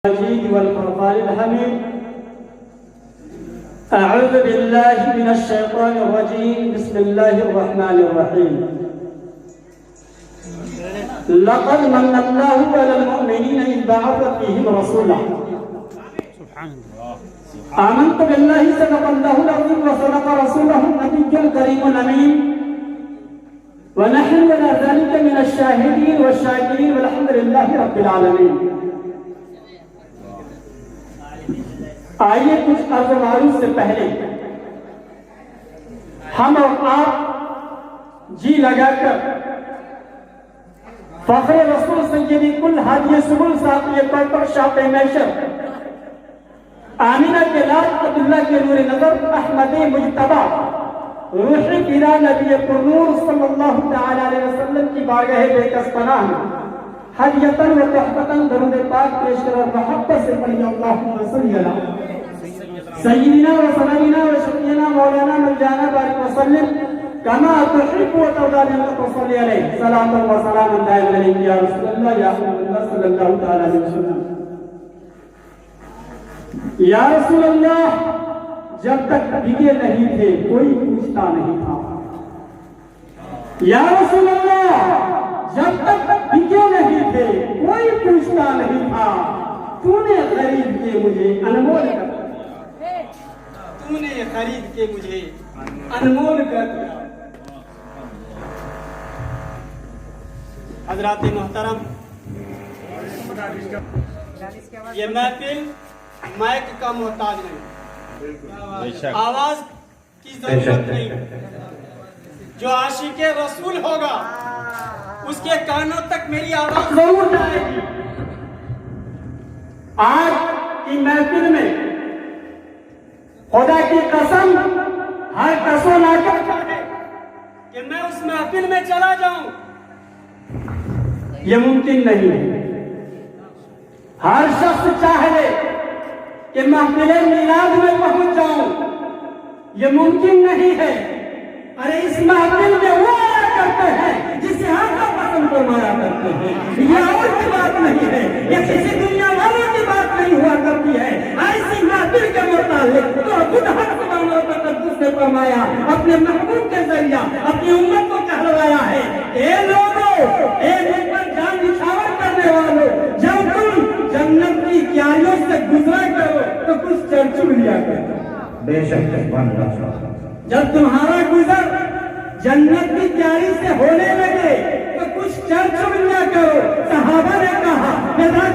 المجيد والفرقان الحميد. أعوذ بالله من الشيطان الرجيم. بسم الله الرحمن الرحيم. لقد من الله على المؤمنين إذ بعث فيهم رسولا. آمنت بالله صدق الله العظيم وصدق رسوله النبي الكريم الأمين ونحن على ذلك من الشاهدين والشاكرين والحمد لله رب العالمين. آئیے کچھ عرض و معروف سے پہلے ہم اور آپ جی لگا کر فخر رسول سیدی کل ہادی سبل ساتھی پر شاپ میشر آمینہ کے لال عبداللہ کے نور نظر احمد مجتبہ روح پیرا نبی پرنور صلی اللہ تعالی علیہ وسلم کی بارگاہ بے کس پناہ حدیتاً و تحفتاً درود پاک پیش کر محبت سے پڑھی اللہم صلی اللہ سیدنا و سلامنا و شفینا مولانا ملجانا بارک وسلم کما تحب و تودانی صلی علیہ صلاة و سلام دائم علیہ یا رسول اللہ یا حضور اللہ صلی اللہ تعالی علیہ وسلم. یا رسول اللہ جب تک بھیگے نہیں تھے کوئی پوچھتا نہیں تھا. یا رسول اللہ جب تک بھیگے نہیں تھے کوئی پوچھتا نہیں تھا. تو نے خرید کے مجھے انمول کر تو نے خرید کے مجھے انمول کر دیا. حضرات محترم، یہ محفل مائک کا محتاج نہیں، آواز کی ضرورت نہیں. جو عاشق رسول ہوگا اس کے کانوں تک میری آواز ضرور جائے گی. آج کی محفل میں خدا کی قسم ہر کسو لا کر ہے کہ میں اس محفل میں چلا جاؤں، یہ ممکن نہیں ہے. ہر شخص چاہے کہ محفل میلاد میں پہنچ جاؤں، یہ ممکن نہیں ہے. ارے اس محفل میں وہ آیا کرتے ہیں جسے آقا پسند فرمایا کرتے ہیں. یہ اور کی بات نہیں ہے، یہ کسی دنیا والوں کی بات نہیں ہوا کرتی ہے. ایسی محفل کے متعلق تو خود حق سبحانہ و تقدس نے فرمایا، اپنے محبوب کے ذریعہ اپنی امت کو کہلوایا ہے. اے لوگوں، اے مجھ پر جان نچھاور کرنے والوں، جب تم جنت کی کیاریوں سے گزرا کرو تو کچھ چرچ لیا کرو. بے شک جب تمہارا گزر جنت کی تیاری سے ہونے لگے تو کچھ چرچ لیا کرو. صحابہ نے کہا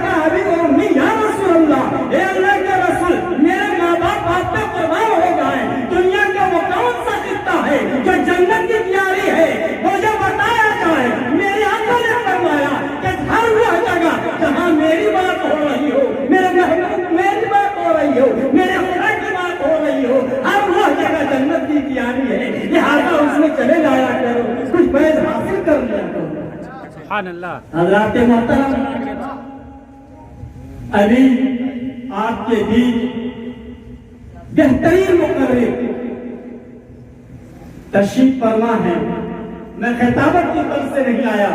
کا ابھی امی یا رسول اللہ، اے اللہ کے رسول، میرے ماں باپ آپ پہ قربان ہو گئے، دنیا کا وہ کون سا خطہ ہے جو جنت کی تیاری ہے مجھے بتایا جائے. میرے آقا نے فرمایا کہ ہر وہ جگہ جہاں میری بات ہو رہی ہو، میرے محبوب میری بات ہو رہی ہو، میرے خدا کی بات ہو رہی ہو، ہر وہ جگہ جنت کی تیاری ہے. لہٰذا اس میں چلے جایا کرو، کچھ فیض حاصل کر لیا کرو. سبحان اللہ. حضرات محترم، ابھی آپ کے بیچ بہترین مقرر تشریف فرما ہے. میں خطابت کی طرف سے نہیں آیا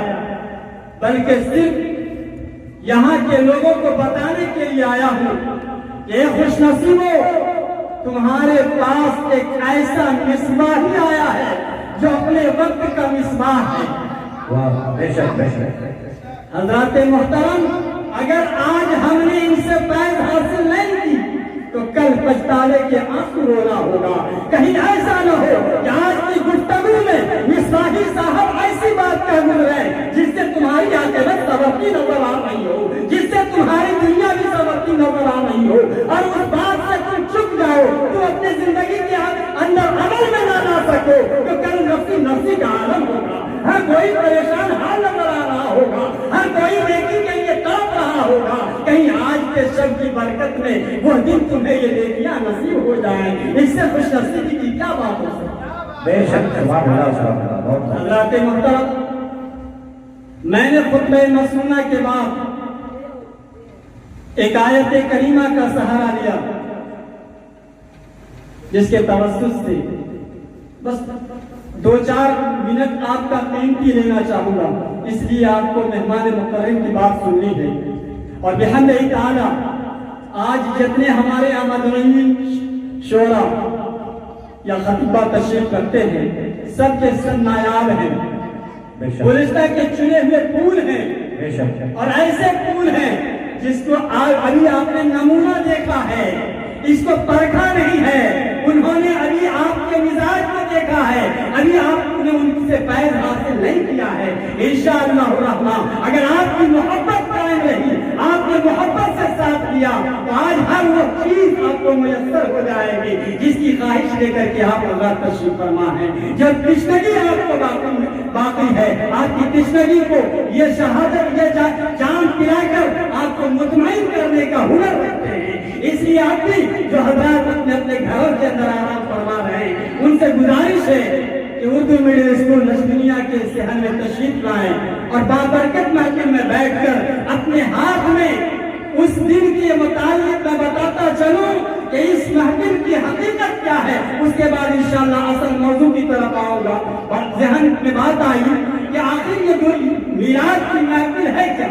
بلکہ صرف یہاں کے لوگوں کو بتانے کے لیے آیا ہوں کہ خوش نصیبوں، تمہارے پاس ایک ایسا مصباح ہی آیا ہے جو اپنے وقت کا مصباح ہے. بے شک. حضرات محترم، اگر آج ہم نے ان سے فیض حاصل نہیں کی تو کل پچھتاوے کے آنسو رونا ہوگا. کہیں ایسا نہ ہو کہ آج کی گفتگو میں مصباحی صاحب ایسی بات کہہ گزرے جس سے تمہاری عاقبت سبقی نظر آ رہی ہو، جس سے تمہاری دنیا بھی سبقی نظر آ رہی ہو، اور اس بات سے تم چپ جاؤ، تم اپنی زندگی کے اندر عمل میں نہ لا سکو تو کل نفسی کا عالم ہوگا. ہر کوئی پریشان حال نظر آ رہا ہوگا، ہر کوئی نیکی کے لیے کام رہا ہوگا. کہیں آج کے شب کی برکت میں وہ دن تمہیں یہ نیکیاں نصیب ہو جائیں، اس سے خوش نصیبی کی کیا بات ہو سکتی ہے. بے شک. حضرات محترم، میں نے خطبہ مسنونہ کے بعد ایک آیت کریمہ کا سہارا لیا جس کے توسط سے بس 2-4 منٹ آپ کا قیمتی لینا چاہوں گا. اس لیے آپ کو مہمان مکرم کی بات سننی ہے. اور بحمدہ تعالی آج جتنے ہمارے یہاں مدنی شورا یا خطبہ تشریف کرتے ہیں سب کے سب نایاب ہیں، گلستہ کے چنے ہوئے پھول ہیں، اور ایسے پھول ہیں جس کو ابھی آپ نے نمونہ دیکھا ہے، اس کو پرکھا نہیں ہے، انہوں نے ابھی آپ کے مزاج کو دیکھا ہے، ابھی آپ نے ان سے فیض حاصل نہیں کیا ہے۔ انشاءاللہ الرحمن اگر آپ کی محبت قائم رہی، آپ نے محبت سے ساتھ لیا تو آج ہر وہ چیز آپ کو میسر ہو جائے گی جس کی خواہش لے کر کے آپ اللہ تشریف فرما ہے۔ جب تشنگی آپ کو باقی ہے، آپ کی تشنگی کو یہ شہادت یہ جان پلا کر آپ کو مطمئن کرنے کا ہنر رکھتے ہیں، اس لیے آپ بھی جو حضرات اپنے اپنے گھروں کے اندر آرام فرما رہے ہیں ان سے گزارش ہے کہ اردو میڈیم اسکول لشمنیا کے صحن میں تشریف لائیں اور بابرکت محفل میں بیٹھ کر اپنے ہاتھ میں اس دن کے متعلق میں بتاتا چلوں کہ اس محفل کی حقیقت کیا ہے، اس کے بعد انشاءاللہ اصل موضوع کی طرف آؤں گا۔ اور ذہن میں بات آئی کہ آخر یہ جو میلاد کی محفل ہے کیا،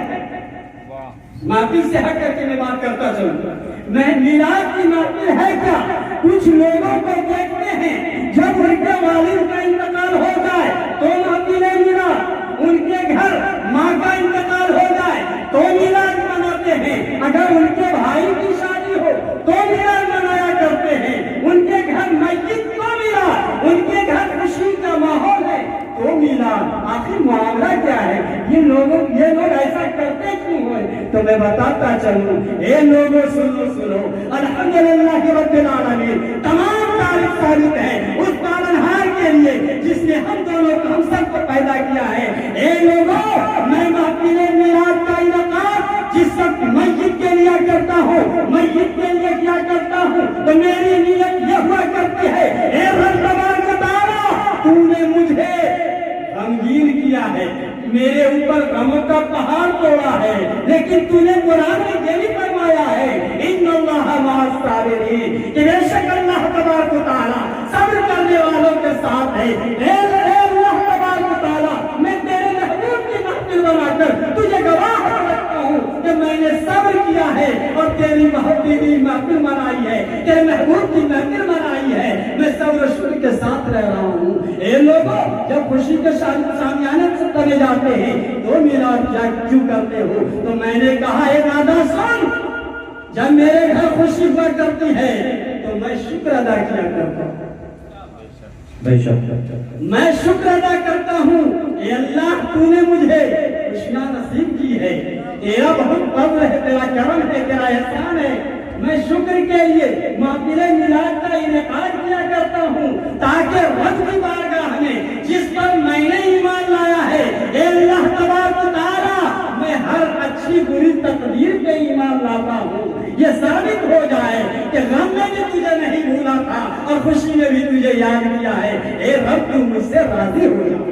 محفل سے ہٹ کر کے میں بات کرتا چلوں، میلاد کی محفل ہے کیا؟ کچھ لوگوں کو دیکھتے ہیں جب ان کے والد کا انتقال ہو جائے تو محفل میلاد، ان کے گھر ماں کا انتقال ہو جائے تو میلاد مناتے ہیں، اگر ان کے بھائی کی شادی ہو تو میلاد منایا کرتے ہیں، ان کے گھر میت تو میلاد، ان کے گھر خوشی کا ماحول ہے تو میلاد۔ آخر معاملہ کیا ہے؟ یہ لوگ ایسا کرتے کیوں ہوئے؟ تو میں بتاتا چلوں، اے لوگوں سنو الحمدللہ رب العالمین، تمام تعریف ثابت ہے اس پالنہار کے لیے جس نے ہم دونوں کو ہم سب کو پیدا کیا ہے۔ اے لوگوں، میں محفل میلاد کا انعقاد جس وقت میت کے لیے کرتا ہوں، میت کے لیے کیا کرتا ہوں تو میری نیت یہ ہوا کرتی ہے، اے رب تبارک و تعالی تو نے مجھے غمگین کیا ہے، میرے اوپر غموں کا پہاڑ توڑا ہے، لیکن تو نے قرآن میں یہ بھی فرمایا ہے ان اللہ مع الصابرین، کہ بے شک اللہ تبارک و تعالی صبر کرنے والوں کے ساتھ ہے۔ اے اللہ تبارک و تعالی، میں تیرے محبوب کی محفل بنا کر تجھے گواہ رکھتا ہوں کہ میں نے صبر کیا ہے اور تیری محبوب کی محفل منائی ہے، تیرے محبوب کی محفل منائی ہے، میں صبر و شکر کے ساتھ رہ رہا ہوں۔ اے لوگوں، جب خوشی کے شامیانے سے تلے جاتے ہیں تو میلاد کیوں کرتے ہو؟ تو میں نے کہا اے دادا سن، جب میرے گھر خوشی ہوا کرتی ہے تو میں شکر ادا کیا کرتا ہوں، میں شکر ادا کرتا ہوں۔ اے اللہ، تو نے مجھے خوشیاں نصیب کی ہے، تیرا بہت فضل ہے، تیرا کرم ہے، تیرا احسان ہے۔ میں شکر کے لیے محفل میلاد کا انعقاد کیا کرتا ہوں تاکہ رب کی بارگاہ میں جس پر میں نے ایمان لایا ہے، اے اللہ تبارک و تعالی، میں ہر اچھی بری تقدیر پہ ایمان لاتا ہوں، یہ ثابت ہو جائے کہ غم میں بھی تجھے نہیں بھولا تھا اور خوشی میں بھی تجھے یاد کیا ہے۔ اے رب، تو مجھ سے راضی ہو جا۔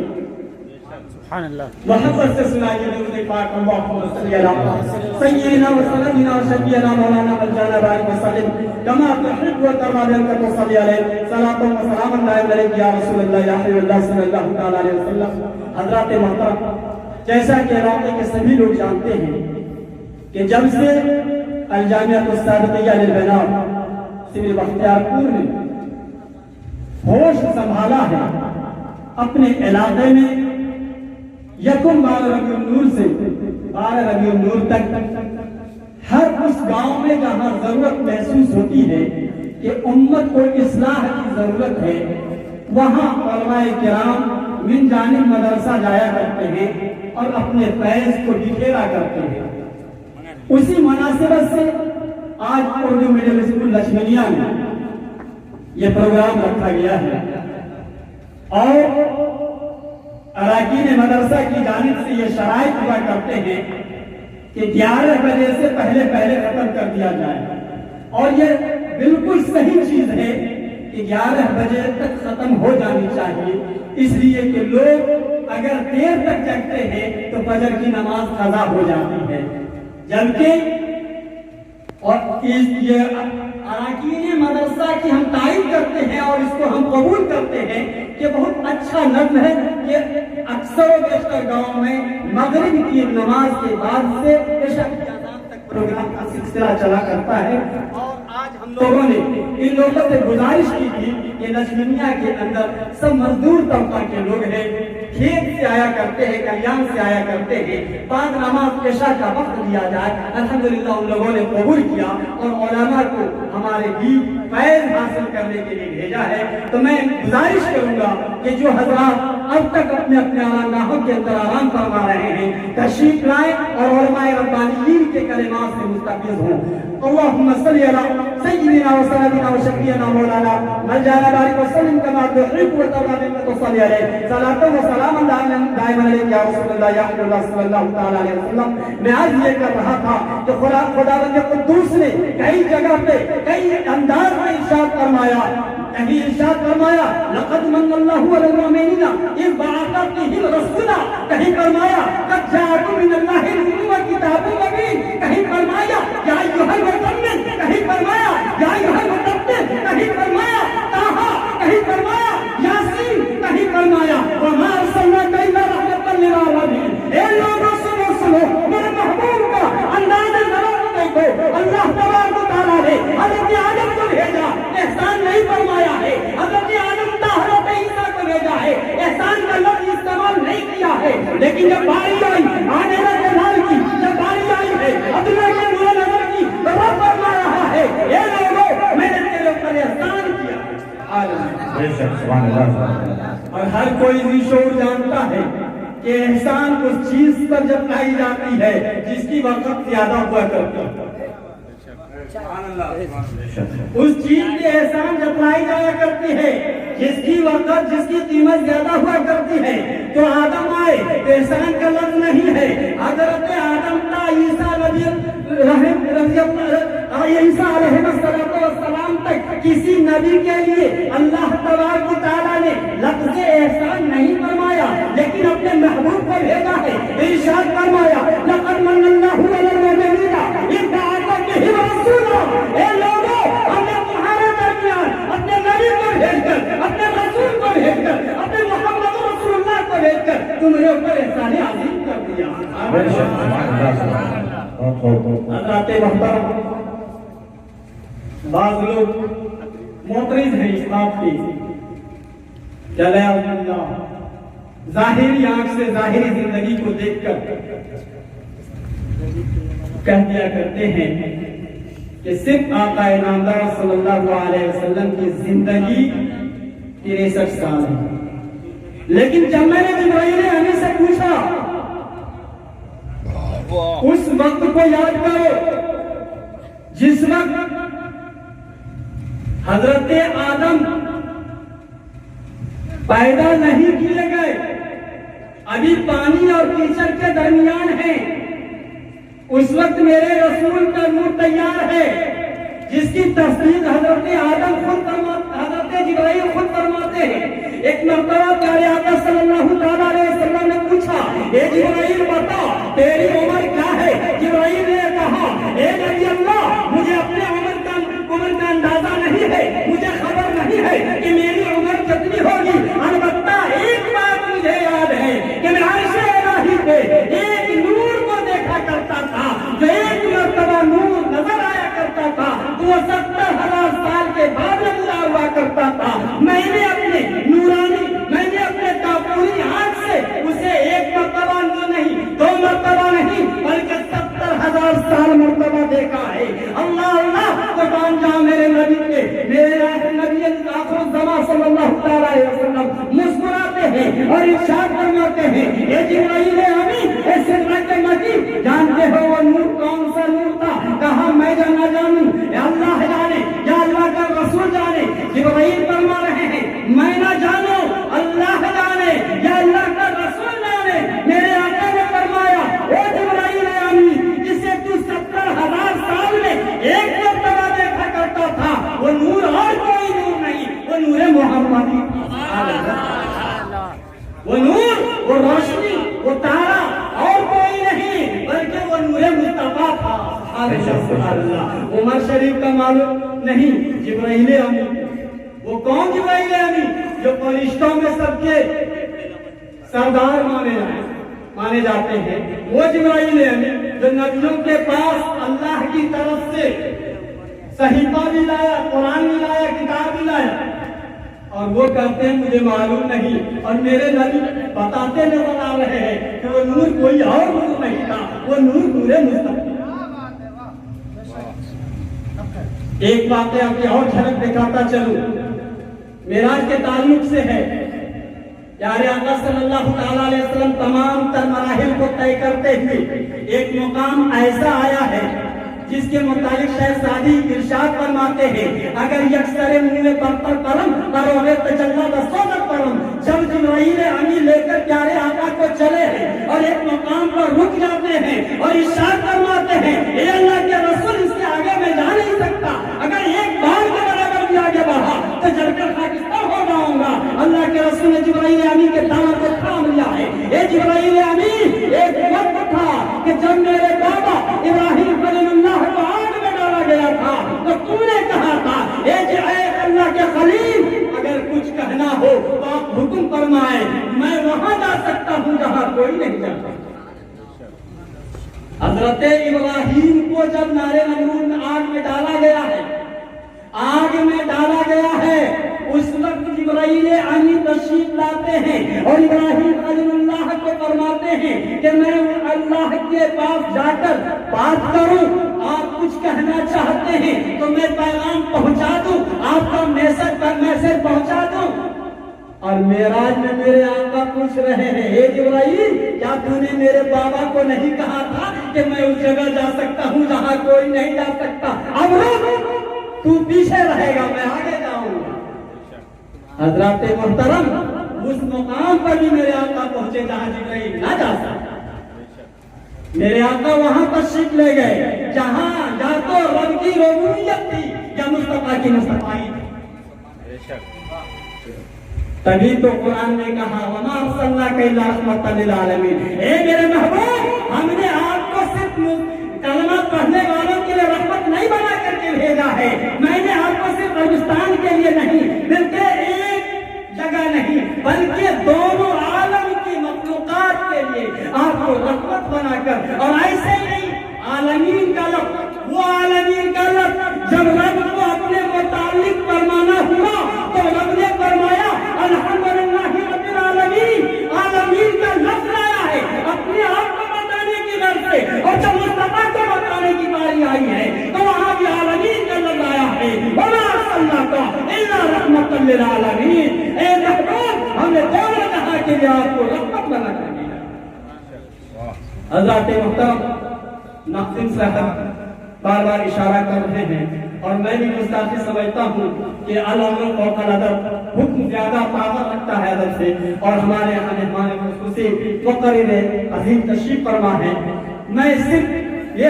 سبحان اللہ۔ محبت سے سنائیے درود پاک، اللہم صلی علی سیدنا و سیدنا و شفیعنا مولانا مولانا بارک وسلم کما تحب و ترضى ان تصلي عليه صلاۃ و سلام علیک یا رسول اللہ یا حبیب اللہ صلی اللہ تعالی علیہ وسلم۔ حضرات محترم، جیسا کہ علاقے کے سبھی لوگ جانتے ہیں کہ جب سے الجامعۃ الصادقیہ للبناء سول بختیار پور نے ہوش سنبھالا ہے، اپنے علاقے میں یکم 12 ربیع النور سے 12 ربیع النور تک ہر اس گاؤں میں جہاں ضرورت محسوس ہوتی ہے کہ امت کو اصلاح کی ضرورت ہے، وہاں علماء کرام من جانب مدرسہ جایا کرتے ہیں اور اپنے فیض کو بکھیرا کرتے ہیں۔ اسی مناسبت سے آج اردو میڈیم اسکول لشمنیا میں یہ پروگرام رکھا گیا ہے اور اراکین مدرسہ کی جانب سے یہ شرائط ہوا کرتے ہیں کہ 11 بجے سے پہلے ختم کر دیا جائے، اور یہ بالکل صحیح چیز ہے کہ 11 بجے تک ختم ہو جانی چاہیے، اس لیے کہ لوگ اگر دیر تک جگتے ہیں تو فجر کی نماز قضا ہو جاتی ہے، جبکہ اور یہ اراکین مدرسہ کی ہم تعریف کرتے ہیں اور اس کو ہم قبول کرتے ہیں کہ بہت اچھا نظم ہے کہ اکثر و بیشتر گاؤں میں مغرب کی نماز کے بعد سے عشاء کی اذان تک प्रोग्राम का सिलसिला चला करता है। और आज हम लोगों ने इन लोगों से गुजारिश की थी कि लक्ष्मीनिया के अंदर सब मजदूर तबका के लोग हैं, खेत से आया करते हैं, कल्याण से आया करते हैं, बाद नमाज पेशा का वक्त दिया जाए। अल्हम्दुलिल्लाह उन लोगों ने कबूल किया और उलमा को हमारे बीच फैज़ हासिल करने के लिए भेजा है। तो मैं गुजारिश करूंगा कि जो हजरात अब तक अपने अपने आरामगाहों के अंदर आराम फरमा रहे हैं, तशरीफ लाएं और उलमाए रब्बानियीन के कलिमात से मुस्तफीज़ हों। अल्लाहुम्मा सल्ली अला सय्यिदिना व सय्यिदिना व शफीना मौलाना मलजाना बारिक व सल्लिम कमा तुहिब्बु व तर्दा व सल्ली अलैहि सलातो व सलामन दाइमन अलैहि या रसूलल्लाह या हबीबल्लाह सल्लल्लाहु तआला अलैहि वसल्लम। मैं आज ये कर रहा था कि खुदावंद कुद्दूस ने कई जगह पे कई अंदाज में इरशाद फरमाया, कहीं इरशाद फरमाया लक़द मन्नल्लाहु अलल मुमिनीना इज़ बअसा फ़ीहिम रसूला, कहीं फरमाया क़द जाअकुम मिनल्लाहि नूरुन व किताबुम मुबीन, कहीं फरमाया या अय्युहल मुज़म्मिल, कहीं फरमाया या अय्युहल मुद्दत्तिर, कहीं फरमाया ताहा, कहीं फरमाया यासीन, कहीं फरमाया व मा अरसलनाका इल्ला रहमतल लिल आलमीन। ए लोगों सुनो मेरे महबूब का अंदाज़ ज़रूर देखो। अल्लाह तबारक व तआला ने हज़रत आदम को भेजा, एहसान नहीं फरमाया है। हज़रत आदम का हज़रत ईसा को भेजा है, एहसान का लफ्ज़ इस्तेमाल नहीं किया है। लेकिन जब बारी आई आने वाले लाल की, जब बारी आई है अब्दुल्लाह के बुरे नजर की, तो वो फरमा रहा है ये लोगों मैंने तेरे ऊपर एहसान किया। और हर कोई निशोर जानता है कि एहसान उस चीज पर जब लाई जाती है जिसकी वक़्त ज्यादा हुआ करती है। उस चीज की एहसान जताई जाया करती है जिसकी वक़्त जिसकी कीमत ज्यादा हुआ करती है। तो आदम आए तो एहसान का लफ्ज़ नहीं है। हज़रत आदम का ईसा अलैहिस्सलाम तक किसी नबी के लिए अल्लाह तबारक व तआला ने लफ्ज़ एहसान नहीं फरमाया, लेकिन अपने महबूब को भेजा है। इरशाद फरमाया लक़द मन्नल्लाहु अलल मुमिनीना इज़ बअसा फ़ीहिम रसूला। ए लोगों हमने तुम्हारे दरमियान अपने नबी को भेजकर, अपने रसूल को भेजकर, अपने मोहम्मद रसूलुल्लाह को भेजकर तुम्हारे ऊपर एहसान अज़ीम कर दिया। हज़रत मोहतरम बाज़ लोग मोतरिज़ हैं इस बात की, चले ज़ाहिरी आंख से ज़ाहिरी जिंदगी को देखकर कह दिया करते हैं कि सिर्फ आका नामदार सल्लल्लाहु अलैहि वसल्लम की जिंदगी 63 साल है। लेकिन जब मैंने जिब्राइल अमीन से पूछा उस वक्त को याद करो जिस वक्त हजरत आदम पैदा नहीं किए गए, अभी पानी और कीचड़ के दरमियान है। उस वक्त मेरे रसूल का नूर तैयार है जिसकी तस्दीक हजरत आदम खुद फरमाते, हजरत जिब्राइल खुद फरमाते हैं। एक मर्तबा प्यारे आका सल्लल्लाहु तआला अलैहि वसल्लम ने पूछा ए जिब्राइल बता तेरी उम्र क्या है? जिब्राइल ने कहा ए नबी अल्लाह मुझे अपने उम्र का अंदाजा नहीं है, मुझे खबर नहीं है कि मेरी उम्र कितनी होगी। अलबत्ता एक बात मुझे याद है कि मैं अर्श इलाही पे एक नूर को देखा करता था, जो एक मर्तबा नूर नजर आया करता था तो वो 70,000 साल के बाद नजर हुआ करता था। मैंने अपने कापूरी आंख से उसे एक मर्तबा नहीं, 2 मर्तबा नहीं, बल्कि 70,000 साल मर्तबा देखा है। अल्लाह अल्लाह कुर्बान जाओ मेरे नबी के, मेरे नबी आखिरुज़्ज़मा सल्लल्लाहु अलैहि वसल्लम मुस्कुराते हैं और इरशाद फरमाते हैं ये जिब्राइल अमीन ए सिदरत मकी जानते हो वो नूर कौन सा नूर था? कहा मैं ना जानूं, या अल्लाह जाने या अल्लाह का रसूल जाने। जिब्राइल फरमा रहे हैं मैं ना जानूं, अल्लाह जाने या अल्लाह का रसूल जाने। मेरे आका ने फरमाया ओ जिब्राइल अमीन जिसे तू 70,000 साल में एक मर्तबा देखा करता था वो नूर और कोई नूर नहीं, वो नूर मोहम्मदी, वो नूर, वो रोशनी, वो तारा और कोई नहीं बल्कि वो नूर मुस्तफा था। अल्लाह उमर शरीफ का मालूम नहीं, जिब्राइल अमीन वो कौन जिब्राइल अमीन जो फरिश्तों में सबके सरदार माने जाए, माने जाते हैं, वो जिब्राइल अमीन जो नबियों के पास अल्लाह की तरफ से सहीफा भी लाया, कुरान भी लाया, किताब भी लाया, और वो कहते हैं मुझे मालूम नहीं, और मेरे नबी बताते नजर आ रहे हैं कि वो नूर कोई और नूर नहीं था, वो नूर नूरे मुस्तफा। एक बात आपकी और झलक दिखाता चलूं, मेराज के ताल्लुक से है। प्यारे आका सल्लल्लाहु अलैहि वसल्लम तमाम तर मराहिल को तय करते हुए एक मुकाम ऐसा आया है जिसके मुताबिक शायद सादी इरशाद फरमाते हैं, अगर यक्सरे मुँह बरतर परम करोगे तजल्ला बसोदर परम। जब जिब्राइल अमीन लेकर प्यारे आका को चले हैं और एक मुकाम पर रुक जाते हैं और इरशाद फरमाते हैं, ए अल्लाह के रसूल इसके आगे मैं जा नहीं सकता, अगर एक बार के बराबर भी आगे बढ़ा तो जलकर खाकिस्तान हो जाऊंगा। अल्लाह के रसूल ने जिब्राइल अमीन के दामन को थाम लिया है। ये जिब्राइल अमीन एक वक्त था कि जब मेरे बाबा इब्राहिम खलीलुल्लाह को आग में डाला गया था तो तुमने कहा था, ए अल्लाह के खलील अगर कुछ कहना हो तो आप हुक्म फरमाए, मैं वहां जा सकता हूं जहां कोई नहीं जाता। हजरत इब्राहिम को जब नारे नमरूद में आग में डाला गया है, आग में डाला गया है, उस वक्त जिब्राइल अमीन तशरीफ लाते हैं और इब्राहिम खलीलुल्लाह को फरमाते हैं कि मैं अल्लाह के पास जाकर बात करूं, आप कुछ कहना चाहते हैं तो मैं पैगाम पहुंचा दूं, आपका मैसेज पहुंचा दूं। और मेराज में मेरे आका पूछ रहे हैं, हे जिब्राइल क्या तूने मेरे बाबा को नहीं कहा था कि मैं उस जगह जा सकता हूं जहां कोई नहीं जा सकता? अब रुक, तू पीछे रहेगा, मैं आगे जाऊंगा। हजरत मोहतरम उस मुकाम पर भी मेरे आका पहुंचे जहां जिब्राइल ना जा सकता। मेरे आका वहां तशरीफ ले गए जहां या तो रब की रुबूबियत थी या मुस्तफा की मुस्तफाई थी। तभी तो कुरान ने कहा, वमा अरसलनाका इल्ला रहमतल लिल आलमीन, ए मेरे महबूब हमने आपको सिर्फ कलमा पढ़ने वालों के लिए रहमत नहीं बना करके भेजा है, मैंने आपको सिर्फ हिंदुस्तान के लिए नहीं, बल्कि एक जगह नहीं बल्कि दोनों आलम की मखलूकात के लिए आपको रहमत बनाकर। और ऐसे ही नहीं, आलमीन का लफ्ज़, वो आलमीन का लफ्ज़ जब रब को अपने मुतालिक फरमाना हुआ तो रब ने फरमाया अल्हम्दुलिल्लाहि रब्बिल आलमीन। आलमीन का लफ्ज़ लाया है अपने आप को बताने की दर से, और जब मुस्तफा को बताने की बारी आई है तो वहां भी आलमीन का लफ्ज़ आया है, वमा अरसलनाका इल्ला रहमतल लिल आलमीन। ए महबूब हमने दोनों जहां के लिए आपको रहमत बना कर दिया। हज़रत मोहतरम नाज़रीन साहब बार बार इशारा कर रहे हैं और मैं भी गुस्ताखी समझता हूँ कि अल-अमर फौकल अदब, हुक्म ज्यादा पावर रखता है अदब से, और हमारे यहाँ मेहमान खुसूसी मुक़र्रिर अज़ीम तशरीफ फरमा है। मैं सिर्फ ये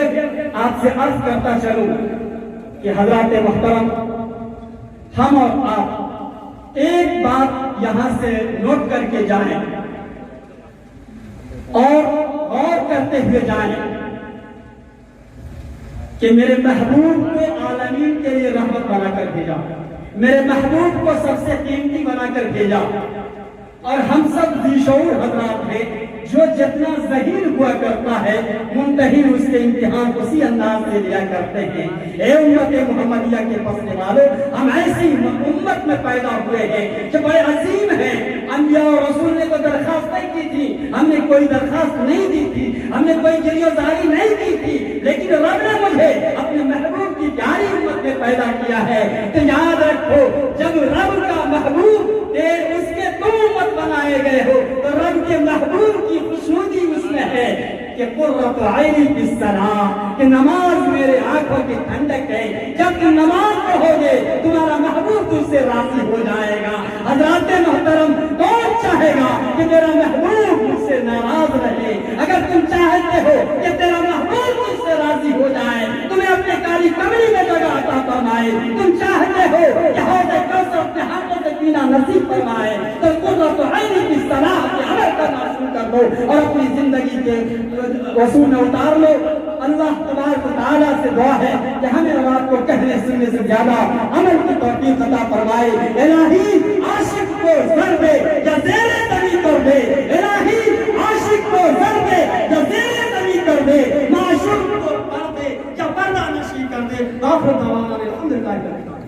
आपसे अर्ज करता चलूँ कि हज़रत मोहतरम हम और आप एक बात यहाँ से नोट करके जाएं और गौर करते हुए जाएं कि मेरे महबूब को आलमीन के लिए रहमत बनाकर भेजा, मेरे महबूब को सबसे कीमती बनाकर भेजा। और हम सब ज़ीशऊर हज़रात हैं जो जितना ज़हीर हुआ करता है मुंतहिन उसके इम्तिहान उसी अंदाज से लिया करते हैं। ए उम्मत मुहम्मदिया के पसने वालों, हम ऐसी उम्मत में पैदा हुए हैं जो बड़े अजीम हैं। अंबिया और रसूल ने कोई दरखास्त नहीं की थी, हमने कोई दरखास्त नहीं दी थी, हमने कोई गिरफ्तारी नहीं की थी, लेकिन रब ने मुझे अपने महबूब की प्यारी उम्मत में पैदा किया है। तो याद रखो, जब रब का महबूब उसके तुम उम्मत बनाए गए हो तो रब के महबूब की खुशनुदी उसमें है कि कुर्रत आइनी बिस्सलाह, कि नमाज मेरे आंखों की ठंडक है। जब तुम नमाज पढ़ोगे तुम्हारा महबूब तुझसे राजी हो जाएगा। हज़रात मोहतरम, कौन चाहेगा कि तेरा महबूब मुझसे नाराज रहे? अगर तुम चाहते हो कि तेरा महबूब तुझसे राजी हो जाए, तुम्हें अपने काली कमरी में जगह अता फरमाए, तुम चाहते हो कि हौज़ कौसर अपने हाथों से पीना नसीब फरमाए, तो कुर्रत आइनी बिस्सलाह के अमल करना शुरू कर दो और अपनी जिंदगी के वसूल में उतार लो। अल्लाह तबारक व तआला से दुआ है कि हमें और आपको कहने सुनने से ज्यादा अमल की तौफीक अता फरमाए। इलाही आशिक को सर दे या ज़ेरे तनी कर دے، الہی عاشق کو کر دے یا زیر زمین کر دے، معشوق کو کر دے یا پردہ نشی کر دے. آخر دعوانا الحمدللہ.